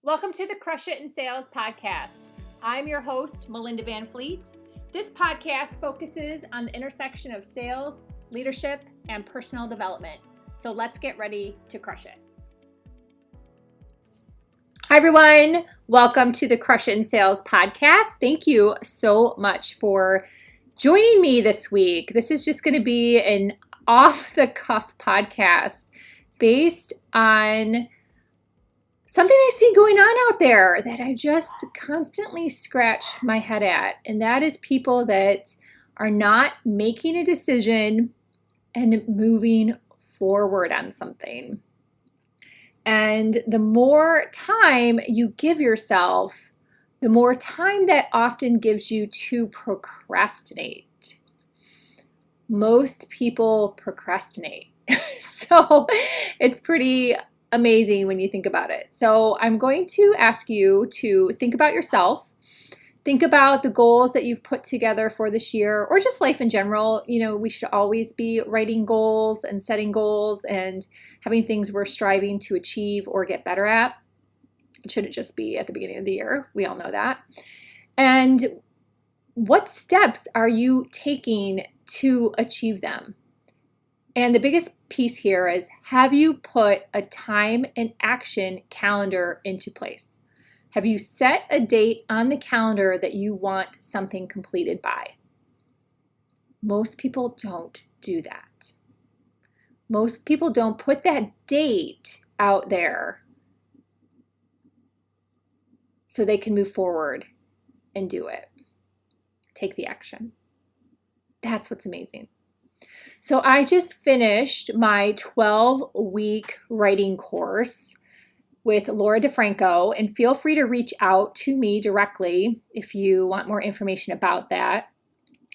Welcome to the Crush It in Sales podcast. I'm your host, Melinda Van Fleet. This podcast focuses on the intersection of sales, leadership, and personal development. So let's get ready to crush it. Hi, everyone. Welcome to the Crush It in Sales podcast. Thank you so much for joining me this week. This is just going to be an off-the-cuff podcast based on something I see going on out there that I just constantly scratch my head at, and that is people that are not making a decision and moving forward on something. And the more time you give yourself, the more time that often gives you to procrastinate. Most people procrastinate. So it's pretty amazing when you think about it. So I'm going to ask you to think about yourself, think about the goals that you've put together for this year or just life in general. You know, we should always be writing goals and setting goals and having things we're striving to achieve or get better at. It shouldn't just be at the beginning of the year. We all know that. And what steps are you taking to achieve them? And the biggest piece here is, have you put a time and action calendar into place? Have you set a date on the calendar that you want something completed by? Most people don't do that. Most people don't put that date out there so they can move forward and do it. Take the action. That's what's amazing. So I just finished my 12-week writing course with Laura DeFranco, and feel free to reach out to me directly if you want more information about that.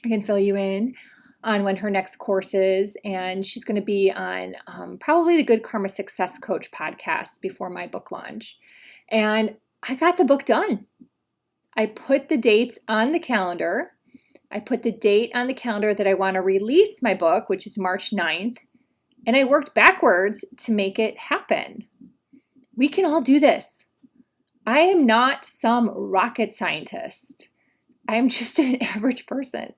I can fill you in on when her next course is, and she's going to be on probably the Good Karma Success Coach podcast before my book launch. And I got the book done. I put the dates on the calendar. I put the date on the calendar that I want to release my book, which is March 9th, and I worked backwards to make it happen. We can all do this. I am not some rocket scientist. I am just an average person,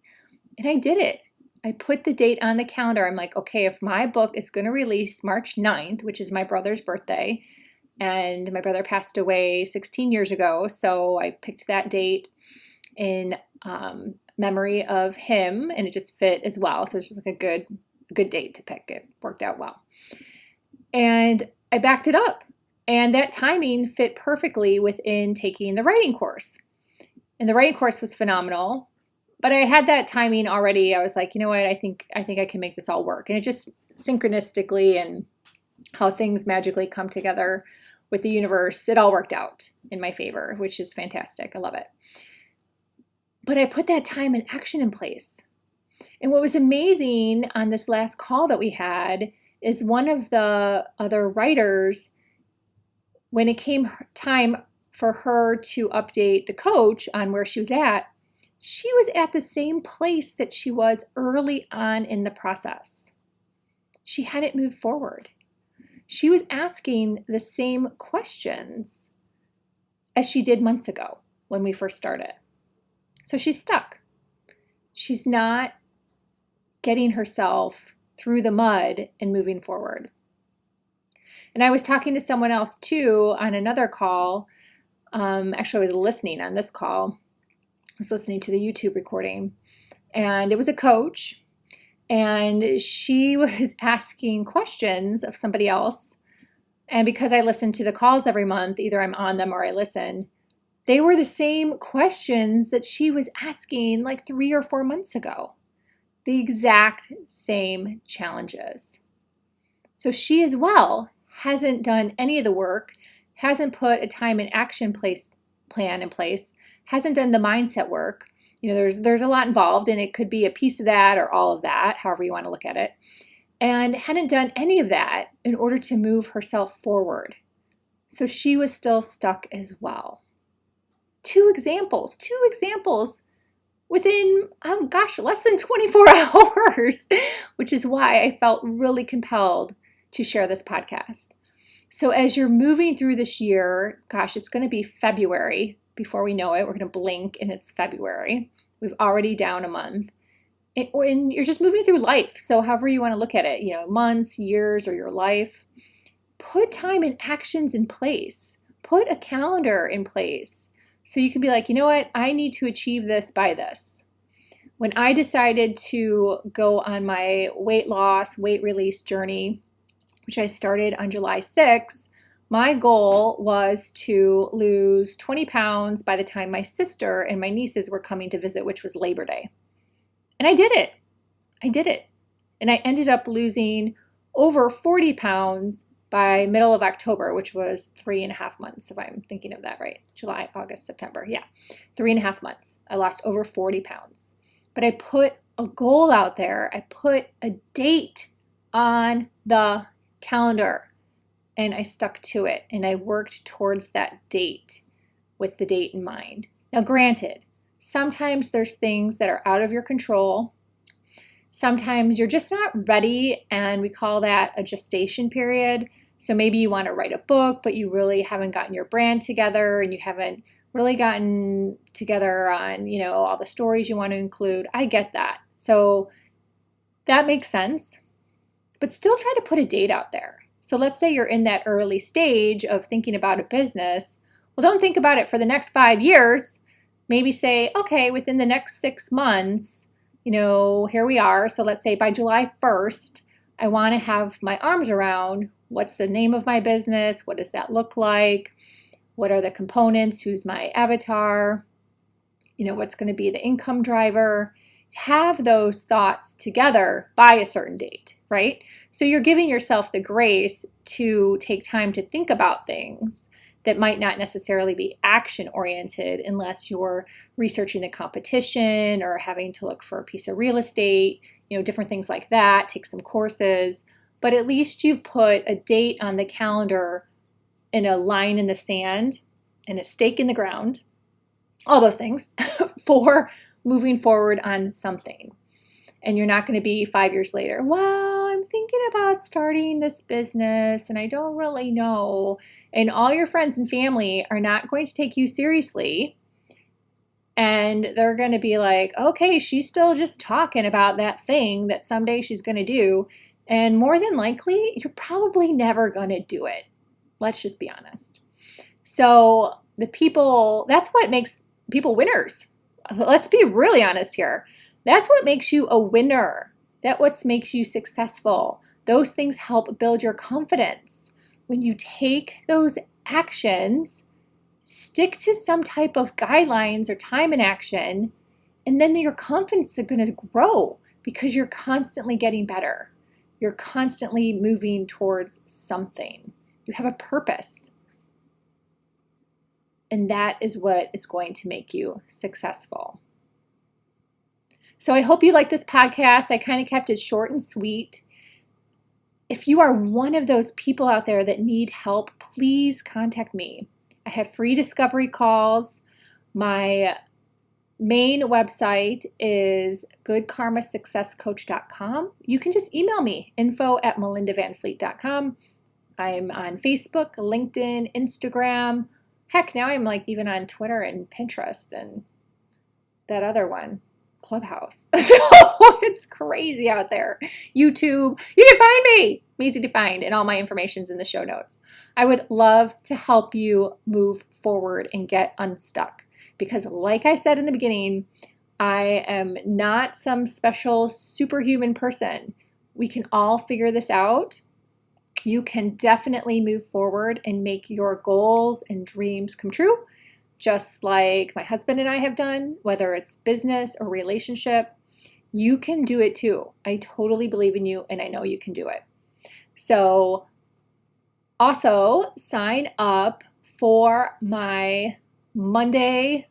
and I did it. I put the date on the calendar. I'm like, okay, if my book is going to release March 9th, which is my brother's birthday, and my brother passed away 16 years ago, so I picked that date in memory of him, and it just fit as well. So it's just like a good date to pick. It worked out well. And I backed it up, and that timing fit perfectly within taking the writing course. And the writing course was phenomenal, but I had that timing already. I was like, you know what? I think I can make this all work. And it just synchronistically and how things magically come together with the universe, it all worked out in my favor, which is fantastic. I love it. But I put that time and action in place. And what was amazing on this last call that we had is one of the other writers, when it came time for her to update the coach on where she was at the same place that she was early on in the process. She hadn't moved forward. She was asking the same questions as she did months ago when we first started. So she's stuck. She's not getting herself through the mud and moving forward. And I was talking to someone else too on another call. Actually, I was listening on this call. I was listening to the YouTube recording, and it was a coach, and she was asking questions of somebody else. And because I listen to the calls every month, either I'm on them or I listen, they were the same questions that she was asking like 3 or 4 months ago. The exact same challenges. So she as well hasn't done any of the work, hasn't put a time and action plan in place, hasn't done the mindset work. You know, there's a lot involved, and it could be a piece of that or all of that, however you want to look at it, and hadn't done any of that in order to move herself forward. So she was still stuck as well. Two examples within, less than 24 hours, which is why I felt really compelled to share this podcast. So as you're moving through this year, gosh, it's going to be February before we know it. We're going to blink and it's February. We've already down a month. And you're just moving through life. So however you want to look at it, months, years, or your life, put time and actions in place. Put a calendar in place. So you can be like, you know what? I need to achieve this by this. When I decided to go on my weight loss, weight release journey, which I started on July 6th, my goal was to lose 20 pounds by the time my sister and my nieces were coming to visit, which was Labor Day. And I did it. And I ended up losing over 40 pounds by middle of October, which was 3.5 months, if I'm thinking of that right. July, August, September. Yeah, 3.5 months. I lost over 40 pounds. But I put a goal out there. I put a date on the calendar and I stuck to it. And I worked towards that date with the date in mind. Now, granted, sometimes there's things that are out of your control. Sometimes you're just not ready, and we call that a gestation period. So maybe you want to write a book, but you really haven't gotten your brand together and you haven't really gotten together on, all the stories you want to include. I get that. So that makes sense, but still try to put a date out there. So let's say you're in that early stage of thinking about a business. Well, don't think about it for the next 5 years. Maybe say, okay, within the next 6 months, here we are. So let's say by July 1st, I want to have my arms around what's the name of my business? What does that look like? What are the components? Who's my avatar? What's going to be the income driver? Have those thoughts together by a certain date, right? So you're giving yourself the grace to take time to think about things that might not necessarily be action-oriented unless you're researching the competition or having to look for a piece of real estate, different things like that, take some courses. But at least you've put a date on the calendar and a line in the sand and a stake in the ground, all those things, for moving forward on something. And you're not going to be 5 years later, well, I'm thinking about starting this business and I don't really know. And all your friends and family are not going to take you seriously. And they're going to be like, okay, she's still just talking about that thing that someday she's going to do. And more than likely, you're probably never going to do it. Let's just be honest. So that's what makes people winners. Let's be really honest here. That's what makes you a winner. That's what makes you successful. Those things help build your confidence. When you take those actions, stick to some type of guidelines or time in action, and then your confidence is going to grow because you're constantly getting better. You're constantly moving towards something. You have a purpose. And that is what is going to make you successful. So I hope you like this podcast. I kind of kept it short and sweet. If you are one of those people out there that need help, please contact me. I have free discovery calls. My main website is goodkarmasuccesscoach.com. You can just email me, info@melindavanfleet.com. I'm on Facebook, LinkedIn, Instagram. Heck, now I'm even on Twitter and Pinterest and that other one, Clubhouse. So it's crazy out there. YouTube, you can find me. I'm easy to find, and all my information's in the show notes. I would love to help you move forward and get unstuck because, like I said in the beginning, I am not some special superhuman person. We can all figure this out. You can definitely move forward and make your goals and dreams come true, just like my husband and I have done, whether it's business or relationship. You can do it too. I totally believe in you, and I know you can do it. So also sign up for my Monday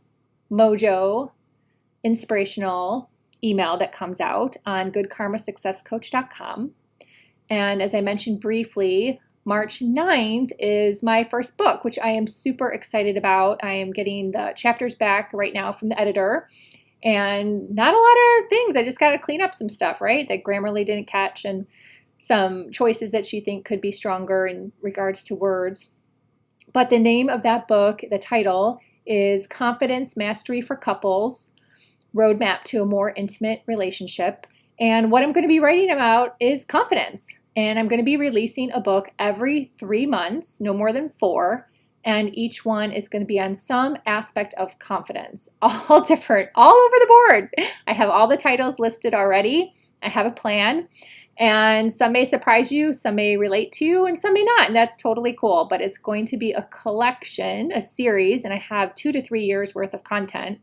Mojo Inspirational email that comes out on goodkarmasuccesscoach.com. And as I mentioned briefly, March 9th is my first book, which I am super excited about. I am getting the chapters back right now from the editor. And not a lot of things. I just got to clean up some stuff, right? That Grammarly didn't catch. And some choices that she thinks could be stronger in regards to words. But the name of that book, the title, is Confidence Mastery for Couples, Roadmap to a More Intimate Relationship. And what I'm going to be writing about is confidence. And I'm going to be releasing a book every 3 months, no more than 4. And each one is going to be on some aspect of confidence, all different, all over the board. I have all the titles listed already. I have a plan. And some may surprise you, some may relate to you, and some may not. And that's totally cool. But it's going to be a collection, a series, and I have 2 to 3 years worth of content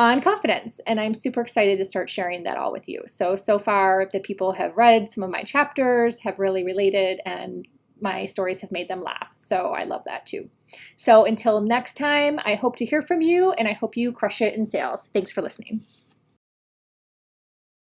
on confidence. And I'm super excited to start sharing that all with you. So far, the people have read some of my chapters, have really related, and my stories have made them laugh. So I love that too. So until next time, I hope to hear from you, and I hope you crush it in sales. Thanks for listening.